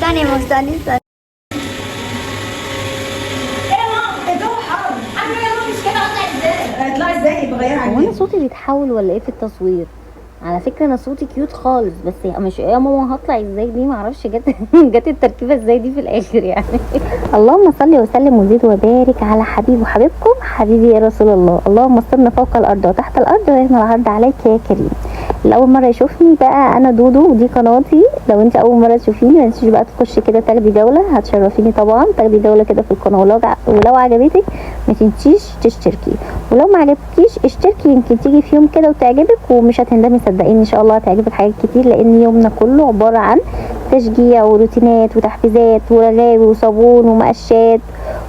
استني. هيطلع ازاي بغير هو انا صوتي بيتحول ولا ايه في التصوير؟ على فكره انا صوتي كيوت خالص، بس مش يا ماما هطلع ازاي دي، معرفش جت التركيبه ازاي دي في الاخر يعني. اللهم صل وسلم وزيد وبارك على حبيب وحبيبكم حبيبي يا رسول الله. اللهم صلنا فوق الارض وتحت الارض ويرمى العرض عليك يا كريم. اللي اول مره يشوفني بقى انا دودو ودي قناتي. لو انت اول مره تشوفيني ما تنسيش بقى تخشي كده تاخدي جوله، هتشرفيني طبعا. تاخدي جوله كده في القناه، ولو عجبتك ما تنسيش تشتركي، ولو ما عجبتكيش اشتركي يمكن تيجي في يوم كده وتعجبك ومش هتندمي. صدقيني ان شاء الله هتعجبك حاجات كتير، لان يومنا كله عباره عن تشجيع وروتينات وتحفيزات ورغاوي وصابون ومقشات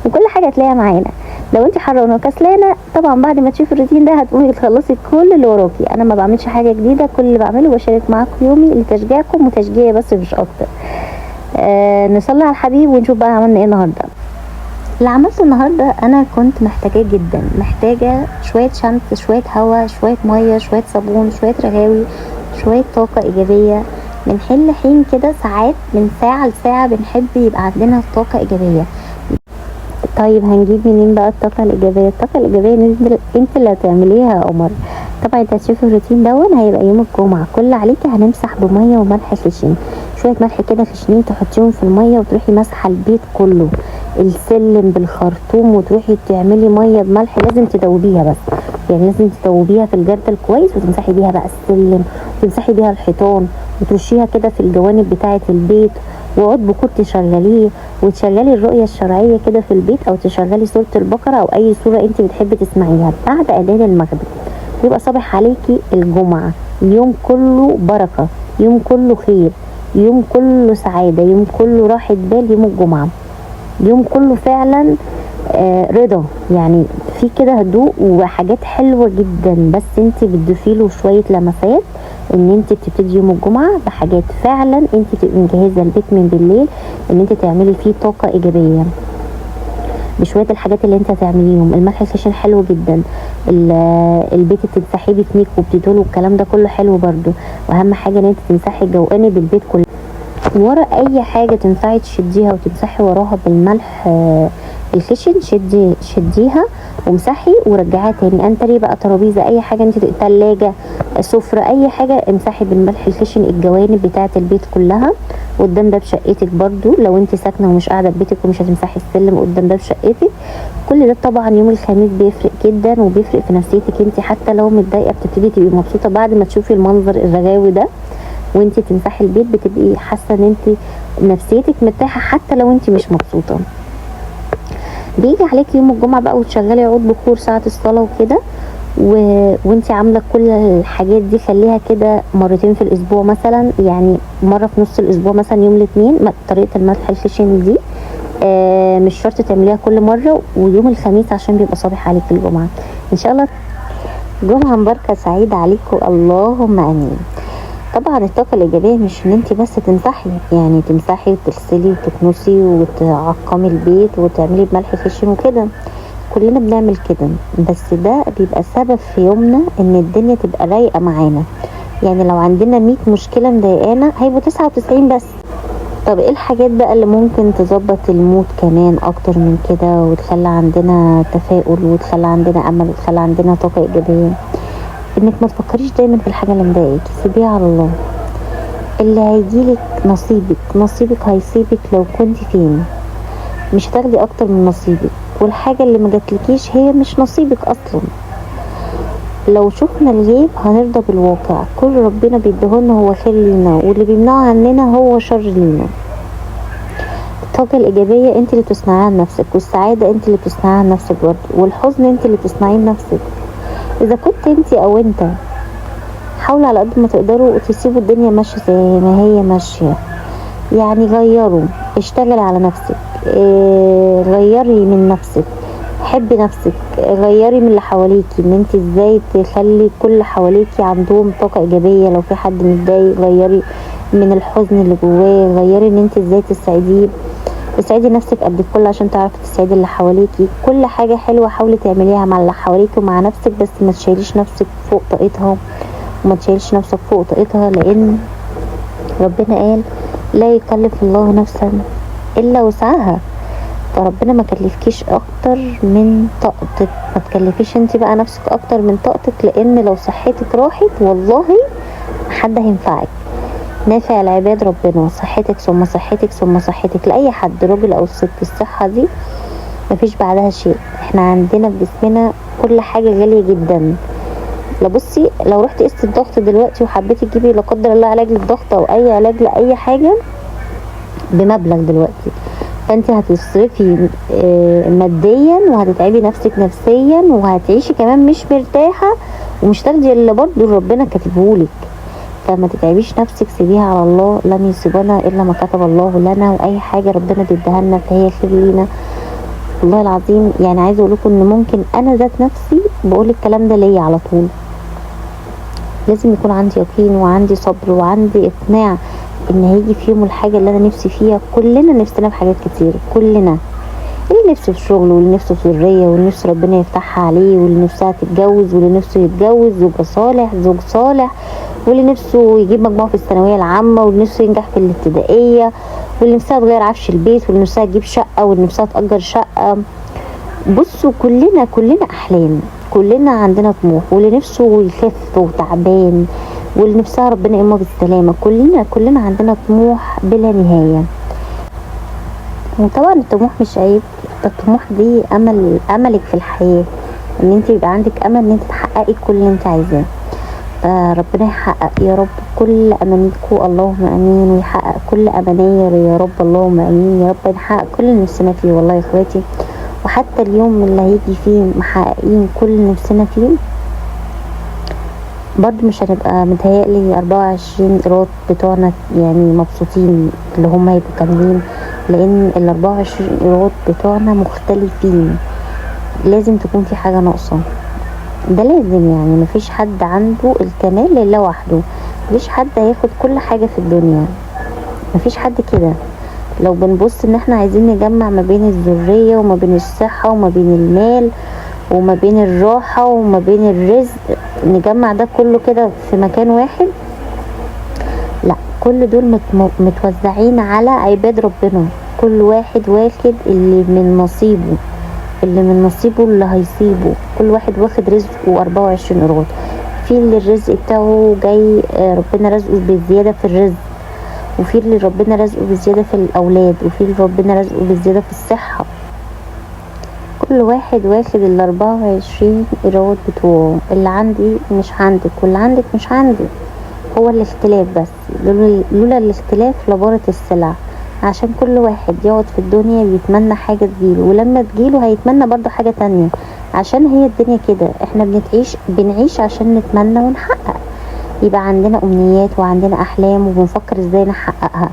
وكل حاجه هتلاقيها معانا. لو انت حرانه وكسلانه طبعا بعد ما تشوفي الروتين ده هتقومي تخلصي كل اللي وراكي. انا ما بعملش حاجه جديده، كل اللي بعمله بشارك معاكم يومي لتشجيعكم وتشجيعي بس مش اكتر. نصلي على الحبيب ونشوف بقى عملنا ايه النهارده. اللي عملته النهارده انا كنت محتاجاه جدا، محتاجه شويه شمس، شويه هوا، شويه ميه، شويه صابون، شويه رغاوي، شويه طاقه ايجابيه. من حين لحين كده ساعات من ساعه لساعه بنحب يبقى عندنا طاقه ايجابيه. طيب هنجيب منين بقى الطاقه الايجابيه؟ الطاقه الايجابيه انت اللي هتعمليها يا قمر. طبعا انت هتشوفي الروتين دون هيبقى يوم الجمعه. كل اللي عليكي هنمسح بميه وملح خشن، شويه ملح كده خشنين تحطيهم في الميه وتروحي مسحه البيت كله، السلم بالخرطوم، وتروحي تعملي ميه بملح. لازم تدوبيها بس، يعني لازم تدوبيها في الجردل كويس وتمسحي بيها بقى السلم وتمسحي بيها الحيطان وترشيها كده في الجوانب بتاعه البيت. وعود بكور تشغليه وتشغلي الرؤيه الشرعيه كده في البيت، او تشغلي سوره البقره او اي سوره انت بتحبي تسمعيها بعد اذان المغرب. يبقى صباح عليكي الجمعه، يوم كله بركه، يوم كله خير، يوم كله سعاده، يوم كله راحه بال. يوم الجمعه يوم كله فعلا رضا، يعني في كده هدوء وحاجات حلوه جدا، بس انت بتضيفيله شويه لمسات ان انت بتبتدي يوم الجمعه بحاجات فعلا انت تبقي مجهزه البيت من بالليل ان انت تعملي فيه طاقه ايجابيه بشويه الحاجات اللي انت هتعمليهم. الملح الخشن حلو جدا، البيت تمسحيه بسميك وبتدول والكلام ده كله حلو برده. واهم حاجه ان انت تمسحي جوانب البيت كله، ورا اي حاجه تنفعي تشديها وتمسحي وراها بالملح الخشن. شديها ومسحي ورجعيها تاني. انتري بقى ترابيزه، اي حاجه انت، تلاجه، سفره، اي حاجه امسحي بالملح الخشن الجوانب بتاعه البيت كلها. قدام باب شقتك برضو لو انت ساكنه ومش قاعده في بيتك ومش هتمسحي السلم قدام باب شقتك. كل ده طبعا يوم الخميس بيفرق جدا وبيفرق في نفسيتك. انت حتى لو متضايقه بتبتدي تبقي مبسوطه بعد ما تشوفي المنظر الرغاوي ده وانت تمسحي البيت، بتبقي حاسه ان انت نفسيتك مرتاحه حتى لو انت مش مبسوطه. بيجي عليكي يوم الجمعه بقى وتشغلي عود بخور ساعه الصلاه وكده، وانت عامله كل الحاجات دي خليها كده مرتين في الاسبوع مثلا، يعني مره في نص الاسبوع مثلا يوم الاثنين. طريقه الملح الخشن دي مش شرط تعمليها كل مره، ويوم الخميس عشان بيبقى صباح عليك الجمعه. ان شاء الله جمعه مباركه سعيده عليكم، اللهم امين. طبعا الطاقه الايجابيه مش ان انت بس تمسحي، يعني تمسحي وتغسلي وتكنسي وتعقمي البيت وتعملي بملح خشن وكده، كلنا بنعمل كده، بس ده بيبقى سبب في يومنا ان الدنيا تبقى رايقه معانا. يعني لو عندنا 100 مشكله مضايقانا هيبقوا 99 بس. طب ايه الحاجات بقى اللي ممكن تظبط المود كمان اكتر من كده وتخلي عندنا تفاؤل وتخلي عندنا امل وتخلي عندنا طاقه ايجابيه؟ انك ما تفكريش دايما في الحاجه اللي مضايقاكي، سيبيها على الله. اللي هيجيلك نصيبك هيصيبك لو كنت فين، مش هتاخدي اكتر من نصيبك. والحاجه اللي ما جاتلكيش هي مش نصيبك اصلا. لو شفنا الغيب هنرضى بالواقع. كل ربنا بيديهولنا هو خير لينا، واللي بيمنعه عننا هو شر لينا. الطاقه الايجابيه انت اللي بتصنعيها لنفسك، والسعاده انت اللي بتصنعيها لنفسك برضه، والحزن انت اللي بتصنعيه لنفسك. اذا كنت انت او انت حاولوا على قد ما تقدروا تسيبوا الدنيا ماشيه زي ما هي ماشيه، يعني غيروا، اشتغلي على نفسك، غيري من نفسك، حبي نفسك، غيري من اللي حواليكي، ان انت ازاي تخلي كل اللي حواليكي عندهم طاقه ايجابيه. لو في حد متضايق غيري من الحزن اللي جواه، غيري ان انت ازاي تسعدي نفسك قبل الكل عشان تعرفي تسعدي اللي حواليكي. كل حاجه حلوه حاولي تعمليها مع اللي حواليكي ومع نفسك، بس ما تشيليش نفسك فوق طاقتها وما تشيلش نفسك فوق طاقتها، لان ربنا قال لا يكلف الله نفسا الا وسعها. فربنا ما كلفكيش اكتر من طاقتك، ما تكلفيش انت بقى نفسك اكتر من طاقتك، لان لو صحتك راحت والله حد هينفعك. نافع العباد ربنا، صحتك ثم صحتك ثم صحتك لاي حد راجل او ست. الصحه دي مفيش بعدها شيء. احنا عندنا في جسمنا كل حاجه غاليه جدا. لا بصي، لو رحت قست الضغط دلوقتي وحبيتي تجيبي لا قدر الله علاج للضغط او اي علاج لاي حاجه بمبلغ دلوقتي، فانت هتصرفي ماديا وهتتعبي نفسك نفسيا وهتعيشي كمان مش مرتاحه ومش تاخدي اللي برضه ربنا كاتبهولك. فما تتعبيش نفسك، سيبيها على الله. لن يصيبنا الا ما كتب الله لنا، واي حاجه ربنا بيديها لنا فهي خير لينا. والله العظيم يعني عايزه اقول لكم ان ممكن انا ذات نفسي بقول الكلام ده ليا على طول. لازم يكون عندي يقين وعندي صبر وعندي اقناع ان هيجي في يوم الحاجه اللي انا نفسي فيها. كلنا نفسنا في حاجات كتير، كلنا. اللي نفسه في شغل، واللي نفسه في ذريه، واللي نفسه ربنا يفتحها عليه، واللي نفسها تتجوز، واللي نفسه يتجوز زوج صالح، زوج صالح، واللي نفسه يجيب مجموع في الثانويه العامه، واللي نفسه ينجح في الابتدائيه، واللي نفسها تغير عفش البيت، واللي نفسها تجيب شقه، واللي نفسها تأجر شقه. بصوا كلنا احلام، كلنا عندنا طموح، واللي نفسه يخف وتعبان، واللي نفسها ربنا يقومها بالسلامه. كلنا عندنا طموح بلا نهايه. وطبعا الطموح مش عيب، الطموح دي املك في الحياه، ان انت يبقى عندك امل ان انت تحققي كل اللي انت عايزاه. فربنا يحقق يا رب كل امانيكم، اللهم امين، ويحقق كل امانيه يا رب، اللهم امين يا رب. نحقق كل اللي نفسنا فيه والله يا اخواتي. وحتى اليوم اللي هيجي فيه محققين كل اللي نفسنا فيه برضو مش هنبقى متهيألي 24 قيراط بتوعنا يعني مبسوطين اللي هم هيبقوا كاملين، لان ال 24 قيراط بتوعنا مختلفين. لازم تكون في حاجة ناقصة، ده لازم. يعني مفيش حد عنده الكمال الا وحده، مفيش حد هياخد كل حاجة في الدنيا، مفيش حد كده. لو بنبص ان احنا عايزين نجمع ما بين الذرية وما بين الصحة وما بين المال وما بين الراحة وما بين الرزق، نجمع ده كله كده في مكان واحد، لا، كل دول متوزعين على عباد ربنا. كل واحد واخد اللي من نصيبه، اللي هيصيبه. كل واحد واخد رزقه 24 قيراط. في اللي الرزق بتاعه جاي ربنا رزقه بزيادة في الرزق، وفي اللي ربنا رزقه بزيادة في الأولاد، وفي اللي ربنا رزقه بزيادة في الصحة. كل واحد واخد ال 24 قيراط بتوعه. اللي عندي مش عندك، واللي عندك مش عندي، هو الاختلاف بس. لولا الاختلاف لبارت السلع. عشان كل واحد يقعد في الدنيا بيتمنى حاجة تجيله، ولما تجيله هيتمنى برضو حاجة تانية. عشان هي الدنيا كده، احنا بنعيش عشان نتمنى ونحقق. يبقى عندنا امنيات وعندنا احلام وبنفكر ازاي نحققها.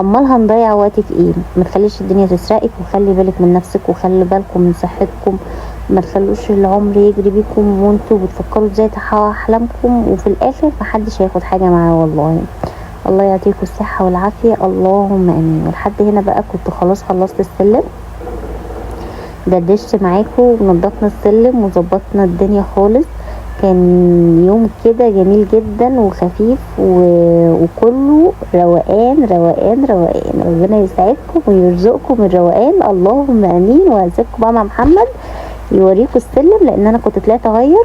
امال هنضيع وقت في ايه؟ ما تخليش الدنيا تسرقك، وخلي بالك من نفسك، وخلي بالكم من صحتكم. ما تخلوش العمر يجري بيكم وانتوا بتفكروا ازاي تحققوا احلامكم، وفي الاخر محدش هياخد حاجه معاه والله. الله يعطيكم الصحه والعافيه، اللهم امين. ولحد هنا بقى كنت خلاص خلصت السلم، دردشت معاكم ونضفنا السلم وظبطنا الدنيا خالص. كان يوم كده جميل جدا وخفيف وكله روقان روقان روقان. ربنا يسعدكم ويرزقكم الروقان، اللهم امين. وهسيبكم بقى مع محمد يوريكم السلم، لان انا كنت طلعت اغير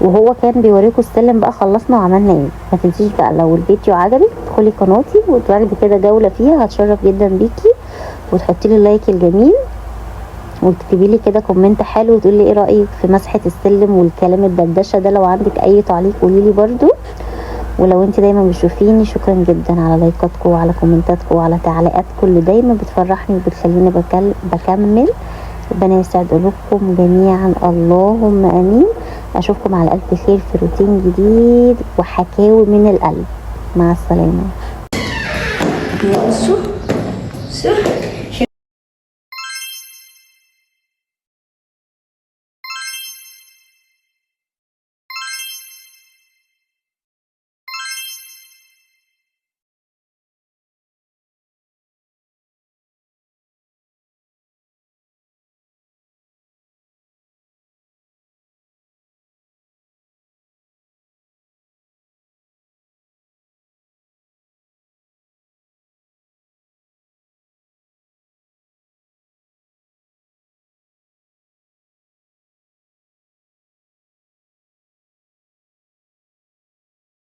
وهو كان بيوريكم السلم. بقى خلصنا وعملنا ايه. ما تنسيش بقى لو الفيديو عجبك تدخلي قناتي وتاخدي كده جوله فيها، هتشرف جدا بيكي. وتحطي لي اللايك الجميل، وتكتبي لي كده كومنت حلو وتقولي ايه رايك في مسحه السلم والكلام الدردشه ده. لو عندك اي تعليق قولي لي برده. ولو انت دايما بتشوفيني، شكرا جدا على لايكاتكم وعلى كومنتاتكم وعلى تعليقاتكم اللي دايما بتفرحني وبتخليني بكمل. ربنا يسعد قلوبكم جميعا، اللهم امين. اشوفكم على الف خير في روتين جديد وحكاوي من القلب. مع السلامه.